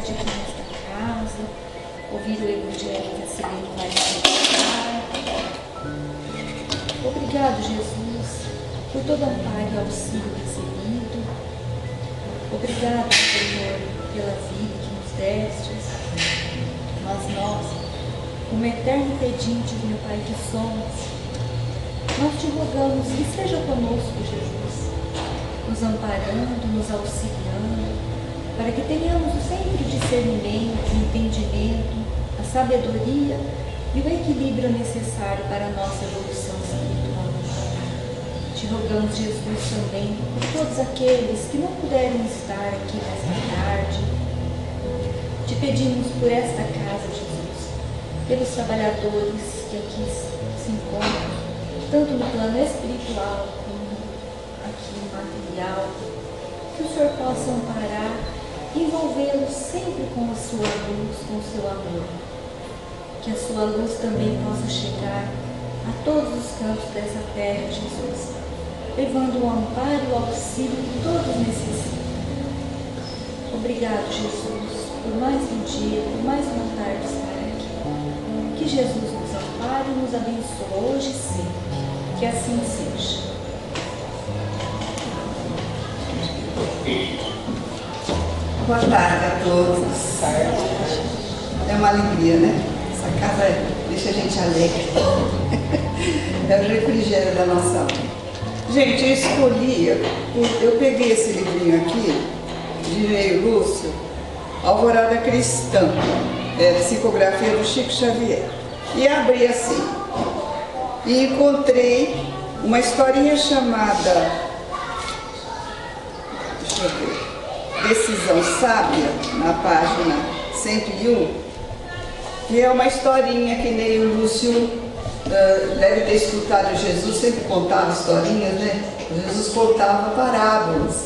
tarde aqui nesta casa, ouvir o Evangelho que a Celene vai explicar. Obrigado, Jesus, por todo amparo e auxílio recebido. Obrigado, Senhor, pela vida que nos destes. Mas nós, como eterno pedintes, meu Pai, que somos, nós te rogamos que seja conosco, Jesus, nos amparando, nos auxiliando, para que tenhamos sempre o discernimento, o entendimento, a sabedoria e o equilíbrio necessário para a nossa evolução espiritual. Te rogamos, Jesus, também por todos aqueles que não puderam estar aqui nesta tarde. Te pedimos por esta casa, Jesus, pelos trabalhadores que aqui se encontram, tanto no plano espiritual como aqui no material, que o Senhor possa amparar e envolvê-los sempre com a sua luz, com o seu amor. Que a sua luz também possa chegar a todos os cantos dessa terra, Jesus, levando o amparo e o auxílio que todos necessitam. Obrigado, Jesus, por mais um dia, por mais uma tarde estar aqui. Que Jesus nos ampare e nos abençoe hoje e sempre. Que assim seja. Boa tarde a todos. É uma alegria, né? Essa casa deixa a gente alegre. É o refrigério da nossa alma. Gente, eu peguei esse livrinho aqui, de Neio Lúcio, Alvorada Cristã, psicografia do Chico Xavier. E abri assim. E encontrei uma historinha chamada, deixa eu ver, Decisão Sábia, na página 101, que é uma historinha que Neio Lúcio deve ter escutado. Jesus sempre contava historinhas, né? Jesus contava parábolas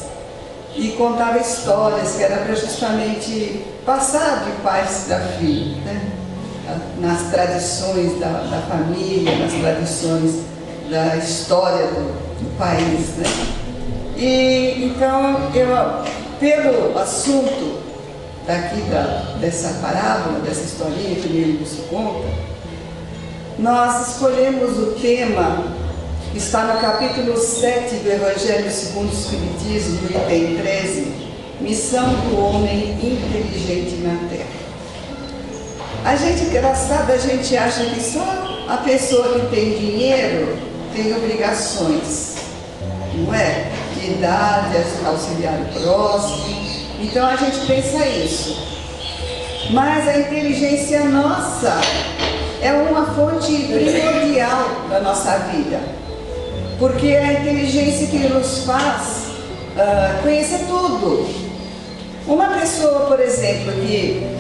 e contava histórias que era para justamente passar de pais para filho, né? Nas tradições da família, nas tradições da história do país, né? E então, pelo assunto daqui dessa parábola, dessa historinha que o Neio Lúcio conta, nós escolhemos o tema que está no capítulo 7 do Evangelho segundo o Espiritismo, no item 13, Missão do Homem Inteligente na Terra. A gente, engraçado, a gente acha que só a pessoa que tem dinheiro tem obrigações, não é? De dar, de auxiliar o próximo. Então a gente pensa isso. Mas a inteligência nossa é uma fonte primordial da nossa vida. Porque é a inteligência que nos faz conhecer tudo. Uma pessoa, por exemplo, que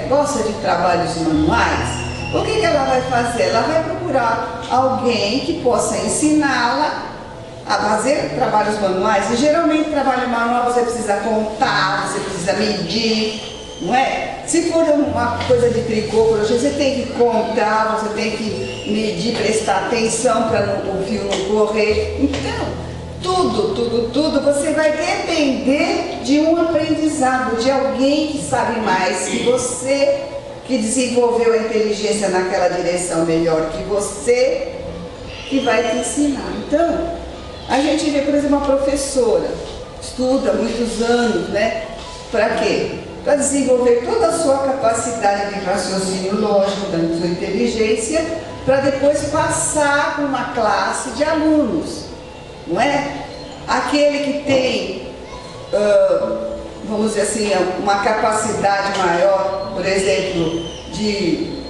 gosta de trabalhos manuais, o que ela vai fazer? Ela vai procurar alguém que possa ensiná-la a fazer trabalhos manuais. E geralmente trabalho manual você precisa contar, você precisa medir, não é? Se for uma coisa de tricô, por exemplo, você tem que contar, você tem que medir, prestar atenção para o fio não correr. Então, tudo você vai depender de um aprendizado, de alguém que sabe mais que você, que desenvolveu a inteligência naquela direção melhor que você, que vai te ensinar. Então, a gente vê, por exemplo, uma professora, estuda muitos anos, né? Para quê? Para desenvolver toda a sua capacidade de raciocínio lógico, da sua inteligência, para depois passar por uma classe de alunos, não é? Aquele que tem, vamos dizer assim, uma capacidade maior, por exemplo, de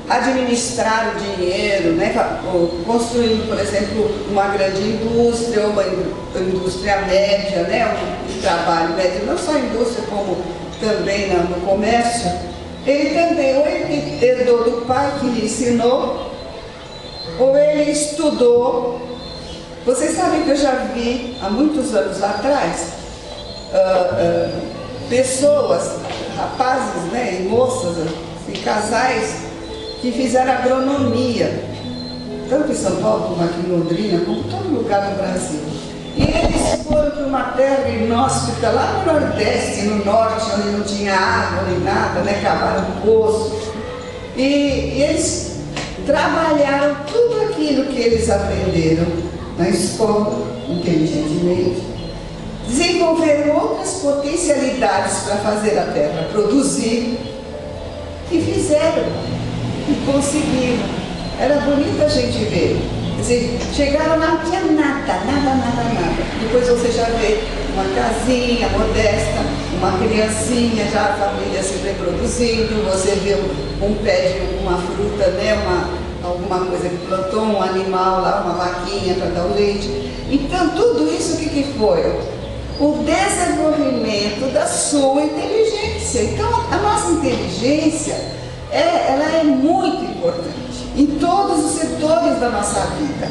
administrar o dinheiro, né? Construindo, por exemplo, uma grande indústria, uma indústria média, né? Um trabalho médio, não só indústria, como também no comércio. Ele também, ou ele herdou do pai que lhe ensinou, ou ele estudou. Vocês sabem que eu já vi, há muitos anos atrás, pessoas, rapazes, né, e moças, e casais, que fizeram agronomia, tanto em São Paulo como aqui em Londrina, como em todo lugar no Brasil. E eles foram para uma terra inóspita, lá no Nordeste, no Norte, onde não tinha água nem nada, né? Cavaram um poço. E eles trabalharam tudo aquilo que eles aprenderam na escola, inteligentemente. Desenvolveram outras potencialidades para fazer a terra produzir. E fizeram. E conseguiram. Era bonito a gente ver. Quer dizer, chegaram lá, não tinha nada. Depois você já vê uma casinha modesta, uma criancinha, já a família se reproduzindo, você vê um pé de alguma fruta, né? Alguma coisa que plantou, um animal lá, uma vaquinha para dar o leite. Então, tudo isso o que foi? O desenvolvimento da sua inteligência. Então, a nossa inteligência, ela é muito importante em todos os setores da nossa vida,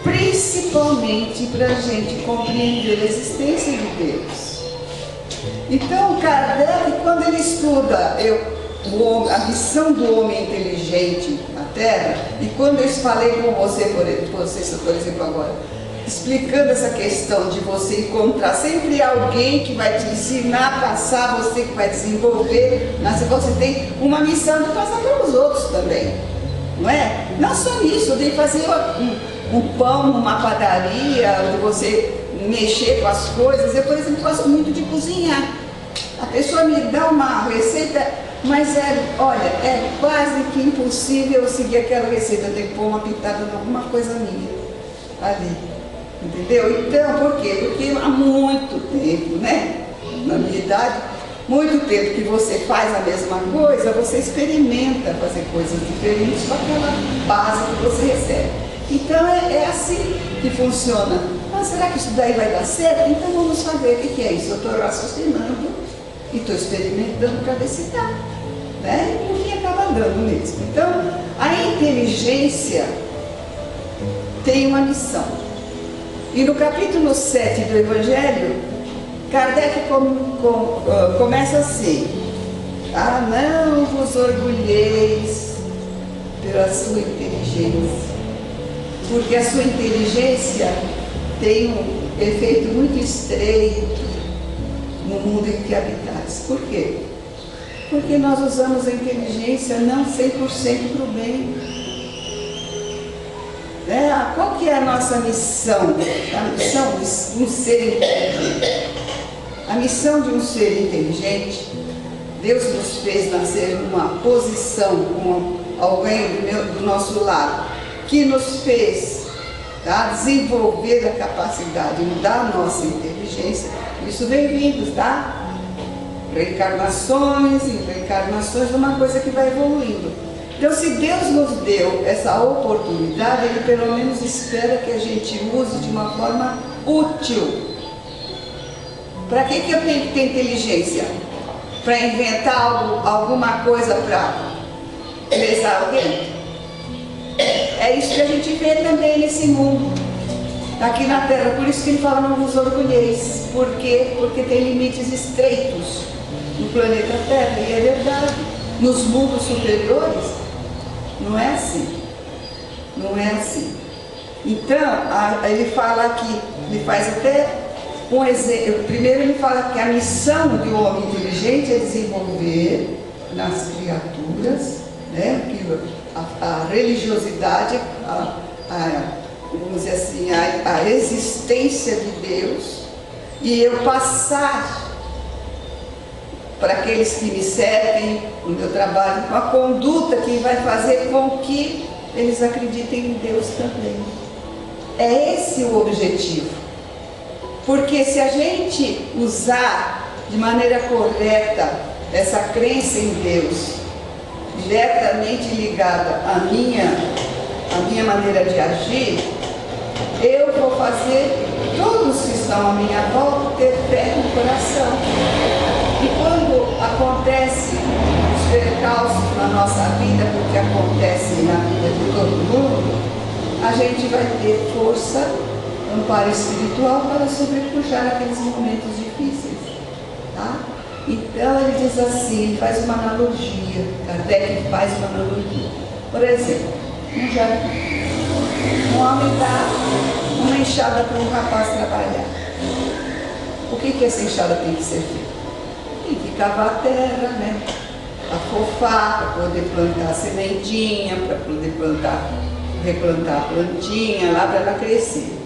principalmente para a gente compreender a existência de Deus. Então, Kardec, quando ele estuda a missão do homem inteligente na Terra, e quando eu falei com você, por exemplo, agora, explicando essa questão de você encontrar sempre alguém que vai te ensinar a passar, você que vai desenvolver, mas você tem uma missão de passar para os outros também, não é? Não só isso, de fazer um pão numa padaria, de você mexer com as coisas. Eu, por exemplo, gosto muito de cozinhar. A pessoa me dá uma receita, mas olha, é quase que impossível eu seguir aquela receita, eu tenho que pôr uma pitada de alguma coisa minha ali. Entendeu? Então, por quê? Porque há muito tempo, né? Na minha idade, muito tempo que você faz a mesma coisa, você experimenta fazer coisas diferentes com aquela base que você recebe. Então, é assim que funciona. Mas será que isso daí vai dar certo? Então, vamos fazer. O que é isso? Eu estou raciocinando e estou experimentando para ver se dá. Né? E no fim acaba dando mesmo. Então, a inteligência tem uma missão. E no capítulo 7 do Evangelho, Kardec começa assim: ah, não vos orgulheis pela sua inteligência, porque a sua inteligência tem um efeito muito estreito no mundo em que habitais. Por quê? Porque nós usamos a inteligência não 100% para o bem. Qual que é a nossa missão? A missão de um ser inteligente. A missão de um ser inteligente, Deus nos fez nascer numa posição com alguém do nosso lado, que nos fez desenvolver a capacidade da nossa inteligência. Isso vem vindo, tá? Reencarnações e reencarnações, uma coisa que vai evoluindo. Então, se Deus nos deu essa oportunidade, Ele pelo menos espera que a gente use de uma forma útil. Para que eu tenho que ter inteligência? Para inventar alguma coisa para lesar alguém? É isso que a gente vê também nesse mundo, aqui na Terra. Por isso que Ele fala: não vos orgulheis. Por quê? Porque tem limites estreitos no planeta Terra, e é verdade. Nos mundos superiores, não é assim. Não é assim. Então, ele fala aqui, ele faz até um exemplo. Primeiro ele fala que a missão do homem inteligente é desenvolver nas criaturas, né, a religiosidade, vamos dizer assim, a existência de Deus, e eu passar para aqueles que me servem no meu trabalho, uma conduta que vai fazer com que eles acreditem em Deus também. É esse o objetivo. Porque se a gente usar de maneira correta essa crença em Deus, diretamente ligada à minha maneira de agir, eu vou fazer todos que estão à minha volta ter fé no coração. E quando acontece os percalços na nossa vida, porque acontece na vida de todo mundo, a gente vai ter força, amparo espiritual para sobrepujar aqueles momentos difíceis. Tá? Então ele diz assim, ele faz uma analogia, Kardec faz uma analogia. Por exemplo, um jardim. Um homem está uma enxada para um rapaz trabalhar. O que essa enxada tem que ser feita? Tem que cavar a terra, né? Afofar, para poder plantar a sementinha, para poder replantar a plantinha lá para ela crescer.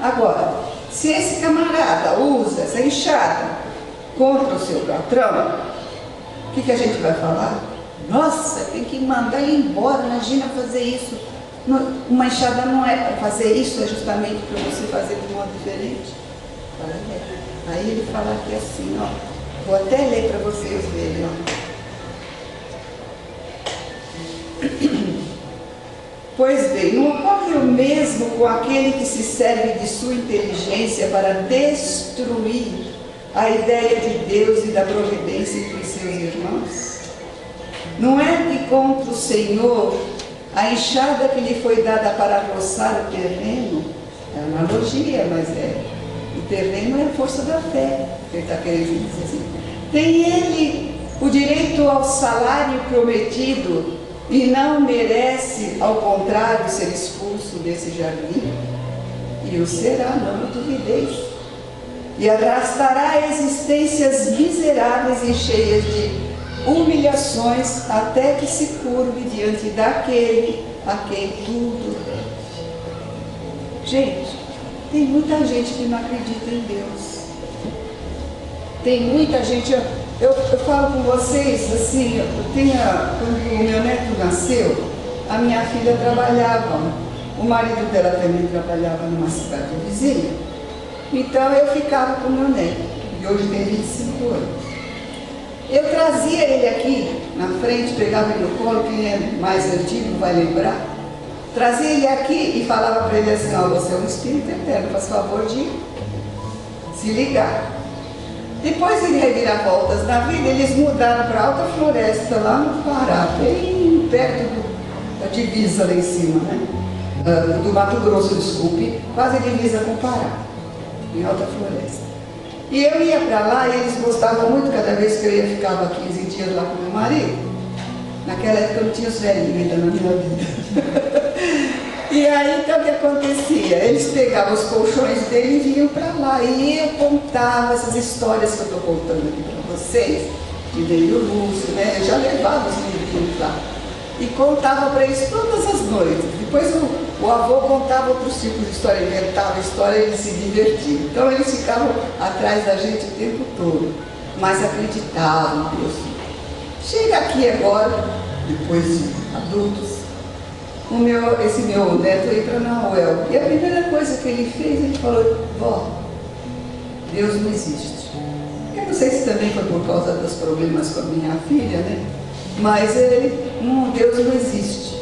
Agora, se esse camarada usa essa enxada contra o seu patrão, o que a gente vai falar? Nossa, tem que mandar ele embora, imagina fazer isso. Uma enxada não é para fazer isso, é justamente para você fazer de modo diferente. Aí ele fala aqui assim, ó, vou até ler para vocês verem, ó. Pois bem, não ocorre o mesmo com aquele que se serve de sua inteligência para destruir a ideia de Deus e da providência entre seus irmãos? Não é que contra o Senhor a enxada que lhe foi dada para roçar o terreno, é analogia, mas o terreno é a força da fé, ele está querendo dizer assim. Tem ele o direito ao salário prometido e não merece, ao contrário, ser expulso desse jardim? E o será, não duvideis. E arrastará existências miseráveis e cheias de humilhações até que se curve diante daquele a quem tudo deve. Gente, tem muita gente que não acredita em Deus. Tem muita gente... Eu falo com vocês, assim, quando o meu neto nasceu, a minha filha trabalhava, o marido dela também trabalhava numa cidade vizinha, então eu ficava com o meu neto, e hoje tem 25 anos. Eu trazia ele aqui na frente, pegava ele no colo, quem é mais antigo vai lembrar, trazia ele aqui e falava para ele assim, ó, você é um espírito eterno, faz favor de se ligar. Depois de reviravoltas na vida, eles mudaram para Alta Floresta, lá no Pará, bem perto da divisa lá em cima, né? Do Mato Grosso, desculpe, quase divisa com o Pará, em Alta Floresta. E eu ia para lá e eles gostavam muito, cada vez que eu ia, ficava 15 dias lá com meu marido. Naquela época eu não tinha os velhinhos ainda na minha vida. E aí, então, o que acontecia? Eles pegavam os colchões dele e vinham para lá. E eu contava essas histórias que eu estou contando aqui para vocês, que veio o Lúcio, né? Eu já levava os livrinhos lá. E contava para eles todas as noites. Depois o avô contava outros tipos de história, inventava história e eles se divertiam. Então, eles ficavam atrás da gente o tempo todo, mas acreditavam em Deus. Chega aqui agora, depois de adultos, esse meu neto aí para Nahuel. E a primeira coisa que ele fez, ele falou, vó, Deus não existe. Eu não sei se também foi por causa dos problemas com a minha filha, né? Mas Deus não existe.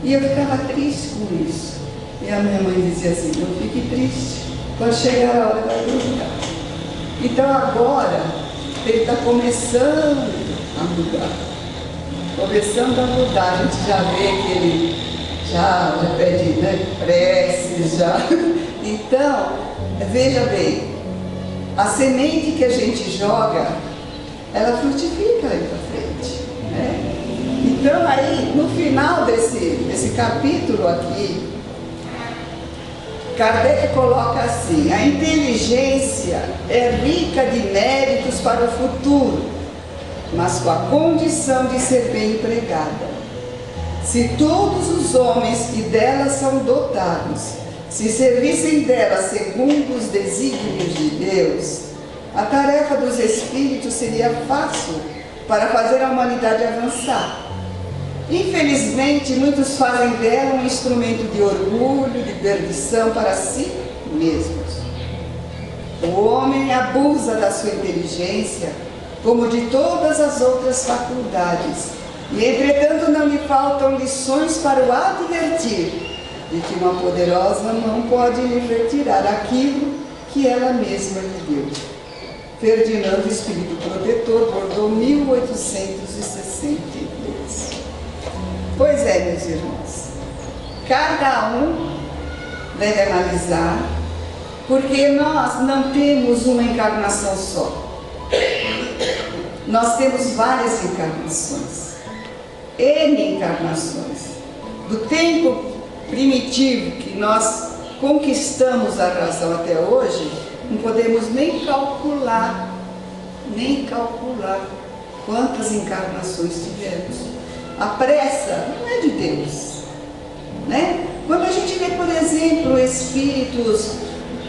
E eu ficava triste com isso. E a minha mãe dizia assim, não fique triste, quando chegar a hora vai mudar. Então agora, ele está começando a mudar. Começando a mudar, a gente já vê que ele já pede, né, preces, já. Então, veja bem, a semente que a gente joga, ela frutifica aí para frente, né? Então aí, no final desse capítulo aqui, Kardec coloca assim, a inteligência é rica de méritos para o futuro, mas com a condição de ser bem empregada. Se todos os homens que dela são dotados se servissem dela segundo os desígnios de Deus, a tarefa dos espíritos seria fácil para fazer a humanidade avançar. Infelizmente, muitos fazem dela um instrumento de orgulho, de perdição para si mesmos. O homem abusa da sua inteligência como de todas as outras faculdades, e entretanto não lhe faltam lições para o advertir de que uma poderosa mão pode lhe retirar aquilo que ela mesma lhe deu. Ferdinando, Espírito Protetor, Bordeaux, 1862. Pois é, meus irmãos, cada um deve analisar, porque nós não temos uma encarnação só. Nós temos várias encarnações, N encarnações. Do tempo primitivo que nós conquistamos a razão até hoje, não podemos nem calcular quantas encarnações tivemos. A pressa não é de Deus, né? Quando a gente vê, por exemplo, espíritos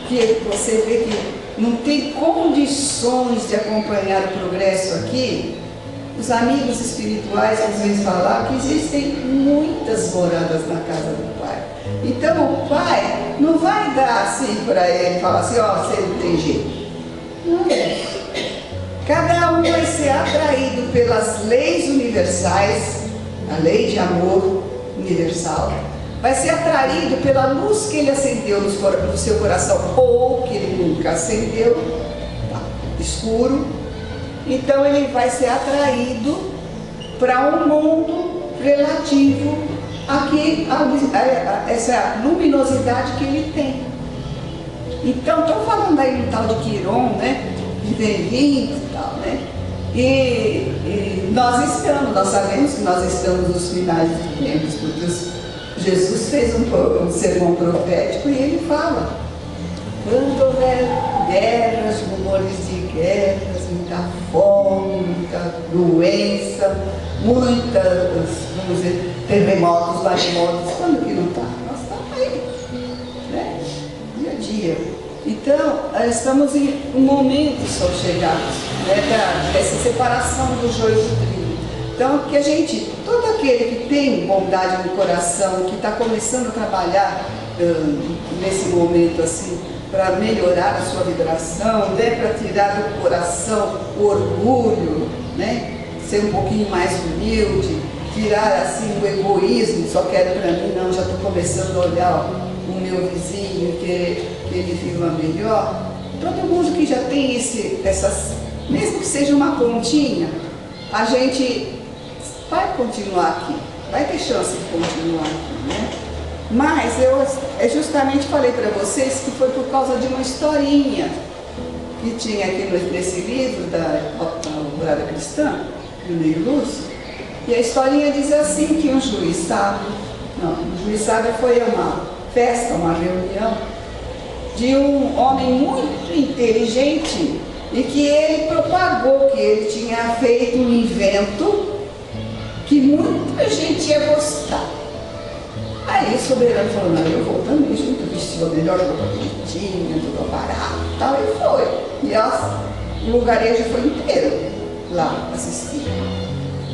que você vê que não tem condições de acompanhar o progresso aqui, os amigos espirituais às vezes falam que existem muitas moradas na casa do Pai. Então o Pai não vai dar assim para ele, falar assim, ó, você não tem jeito. Não. Cada um vai ser atraído pelas leis universais, a lei de amor universal, vai ser atraído pela luz que ele acendeu no seu coração, ou que ele nunca acendeu, tá escuro. Então ele vai ser atraído para um mundo relativo a essa luminosidade que ele tem. Então, estou falando aí do tal de Quiron, né? Que vem vindo e tal, né? E nós sabemos que nós estamos nos finais dos tempos, porque Jesus fez um sermão profético e ele fala: quando houver guerras, rumores de guerras, muita fome, muita doença, vamos dizer, terremotos, maremotos, quando que não está? Nós estamos aí, né? Dia a dia. Então, estamos em um momento só chegados, né, dessa separação do joio do trigo. Então, que a gente, todo aquele que tem bondade no coração, que está começando a trabalhar nesse momento assim, para melhorar a sua vibração, né, para tirar do coração o orgulho, né, ser um pouquinho mais humilde, tirar assim o egoísmo, só quero para mim, não, já estou começando a olhar o meu vizinho, que ele viva melhor. Todo mundo que já tem mesmo que seja uma pontinha, a gente vai continuar aqui, vai ter chance de continuar aqui, né? Mas eu justamente falei para vocês que foi por causa de uma historinha que tinha aqui nesse livro da Alvorada Cristã, do Ney Lúcio, e a historinha diz assim que um juiz sábio foi a uma festa, uma reunião de um homem muito inteligente e que ele propagou que ele tinha feito um invento que muita gente ia gostar. Aí o soberano falou, não, eu vou também junto, vestiu a melhor roupa bonitinha, tudo barato e tal, e foi. E o lugarejo foi inteiro lá assistir.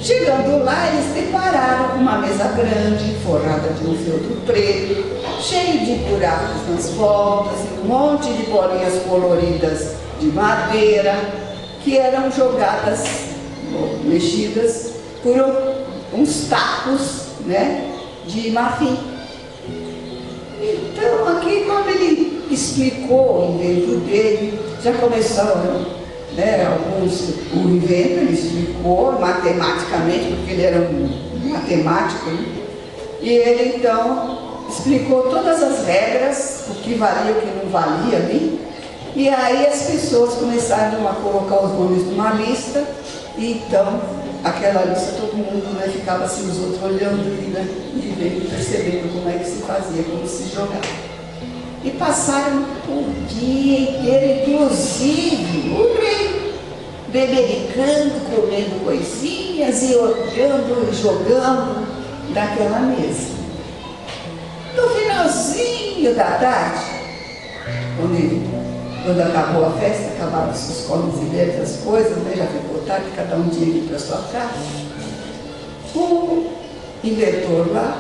Chegando lá, eles depararam com uma mesa grande, forrada de um feltro preto, cheio de buracos nas voltas e um monte de bolinhas coloridas de madeira que eram jogadas, mexidas por uns tacos, né, de marfim. Então, aqui, quando ele explicou o invento dele, já começaram, né, o invento ele explicou matematicamente, porque ele era um matemático, né? E ele então explicou todas as regras, o que valia e o que não valia ali, e aí as pessoas começaram a colocar os nomes numa lista, e então aquela lista todo mundo, né, ficava assim, os outros olhando e vendo, percebendo como é que se fazia, como se jogava. E passaram o dia inteiro, inclusive o rei, bebericando, comendo coisinhas e olhando e jogando daquela mesa. No finalzinho da tarde, quando acabou a festa, acabaram os comes e bebes, as coisas, né, já ficou tarde, cada um tinha ido para sua casa. O inventor lá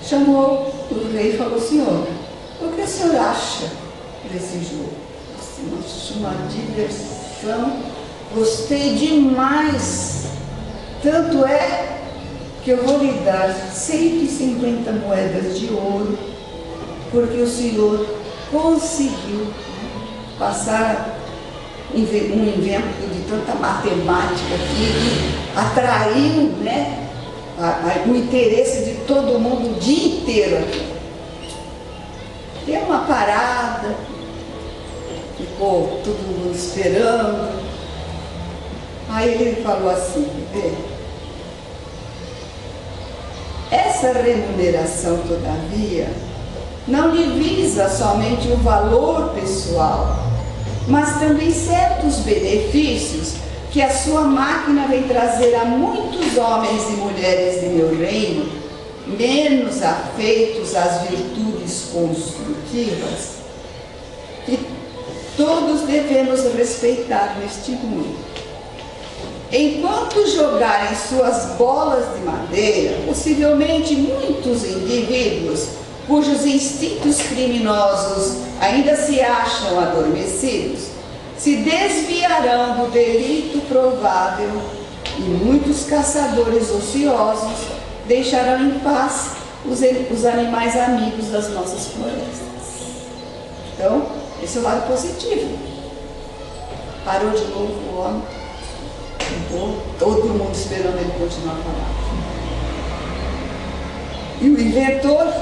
chamou o rei e falou, senhor, o que o senhor acha desse jogo? Assim, uma diversão, gostei demais. Tanto é que eu vou lhe dar 150 moedas de ouro, porque o senhor conseguiu passar um invento de tanta matemática que atraiu, né, o interesse de todo mundo o dia inteiro aqui. Deu uma parada, ficou todo mundo esperando. Aí ele falou assim, essa remuneração, todavia, não lhe visa somente o valor pessoal, mas também certos benefícios que a sua máquina vem trazer a muitos homens e mulheres de meu reino, menos afeitos às virtudes construtivas, que todos devemos respeitar neste mundo. Enquanto jogarem suas bolas de madeira, possivelmente muitos indivíduos cujos instintos criminosos ainda se acham adormecidos, se desviarão do delito provável e muitos caçadores ociosos deixarão em paz os animais amigos das nossas florestas. Então, esse é o lado positivo. Parou de novo o homem. Então, todo mundo esperando ele continuar a falar. E o inventor,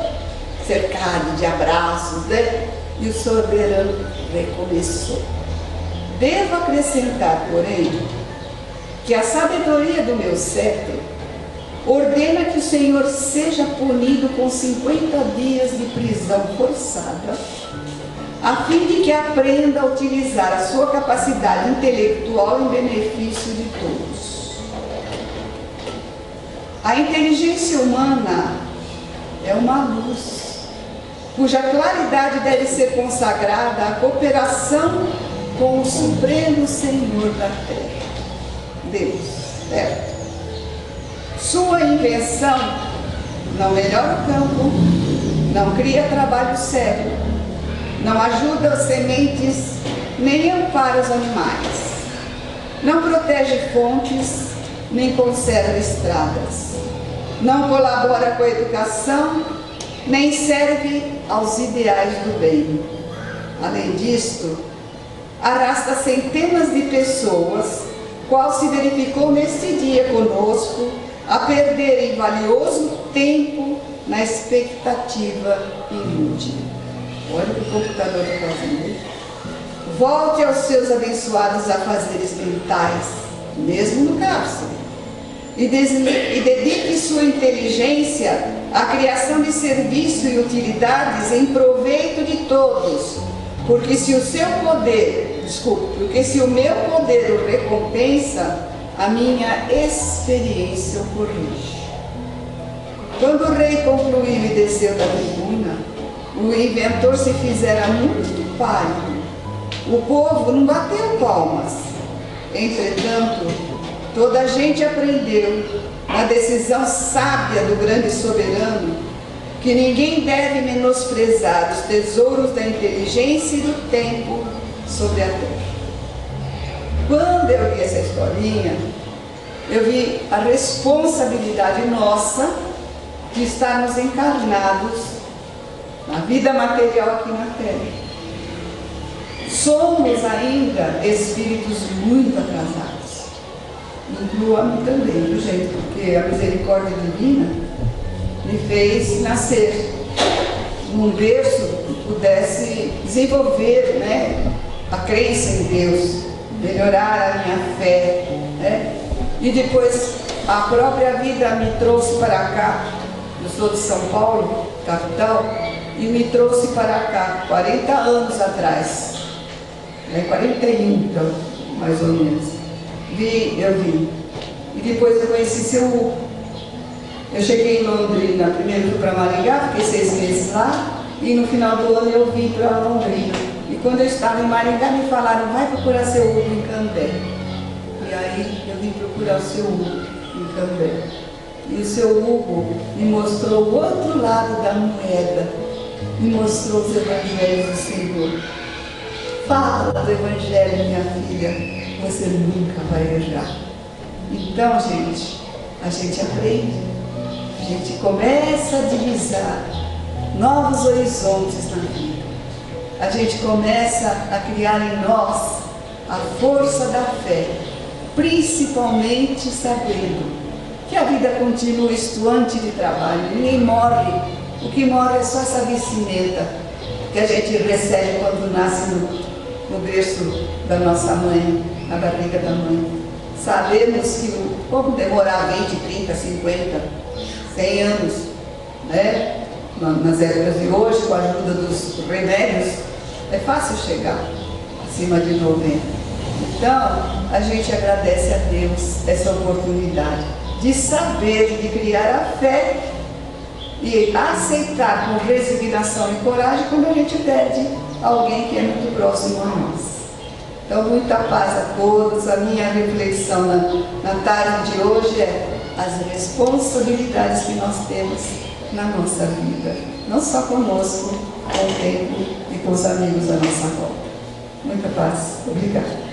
cercado de abraços, né? E o soberano recomeçou. Devo acrescentar, porém, que a sabedoria do meu cetro ordena que o Senhor seja punido com 50 dias de prisão forçada, a fim de que aprenda a utilizar a sua capacidade intelectual em benefício de todos. A inteligência humana é uma luz, cuja claridade deve ser consagrada à cooperação com o Supremo Senhor da Terra, Deus, certo? Sua invenção não melhora o campo, não cria trabalho sério, não ajuda as sementes, nem ampara os animais, não protege fontes, nem conserva estradas, não colabora com a educação, nem serve aos ideais do bem. Além disto, arrasta centenas de pessoas, qual se verificou neste dia conosco, a perderem valioso tempo na expectativa inútil. Olha o que o computador está fazendo. Volte aos seus abençoados afazeres mentais, mesmo no cárcere, e dedique sua inteligência à criação de serviço e utilidades em proveito de todos, porque se o meu poder o recompensa, a minha experiência o corrige. Quando o rei concluiu e desceu da tribuna, o inventor se fizera muito pálido. O povo não bateu palmas. Entretanto, toda a gente aprendeu, na decisão sábia do grande soberano, que ninguém deve menosprezar os tesouros da inteligência e do tempo sobre a terra. Quando eu li essa historinha, eu vi a responsabilidade nossa de estarmos encarnados na vida material aqui na terra. Somos ainda espíritos muito atrasados. Inclua-me também, viu, gente? Porque a misericórdia divina me fez nascer num berço que pudesse desenvolver, né, a crença em Deus, melhorar a minha fé, né? E depois a própria vida me trouxe para cá. Eu sou de São Paulo, capital, e me trouxe para cá 40 anos atrás, né? 41, então, mais ou menos. Eu vi. E depois eu conheci seu Hugo. Eu cheguei em Londrina, primeiro fui para Maringá, fiquei 6 meses lá, e no final do ano eu vim para Londrina. E quando eu estava em Maringá, me falaram, vai procurar seu Hugo em Cambé. E aí eu vim procurar o seu Hugo em Cambé. E o seu Hugo me mostrou o outro lado da moeda, me mostrou os evangelhos do Senhor. Fala do evangelho, minha filha, você nunca vai errar. Então, gente, a gente aprende, a gente começa a divisar novos horizontes na vida. A gente começa a criar em nós a força da fé, principalmente sabendo que a vida continua estuante de trabalho, ninguém morre, o que morre é só essa vestimenta que a gente recebe quando nasce no berço da nossa mãe, na barriga da mãe. Sabemos que como demorar 20, 30, 50, 100 anos, né? nas épocas de hoje, com a ajuda dos remédios, é fácil chegar acima de 90. Então, a gente agradece a Deus essa oportunidade de saber, de criar a fé e aceitar com resignação e coragem quando a gente perde alguém que é muito próximo a nós. Então, muita paz a todos. A minha reflexão na tarde de hoje é as responsabilidades que nós temos na nossa vida, não só conosco, com o tempo e com os amigos à nossa volta. Muita paz. Obrigada.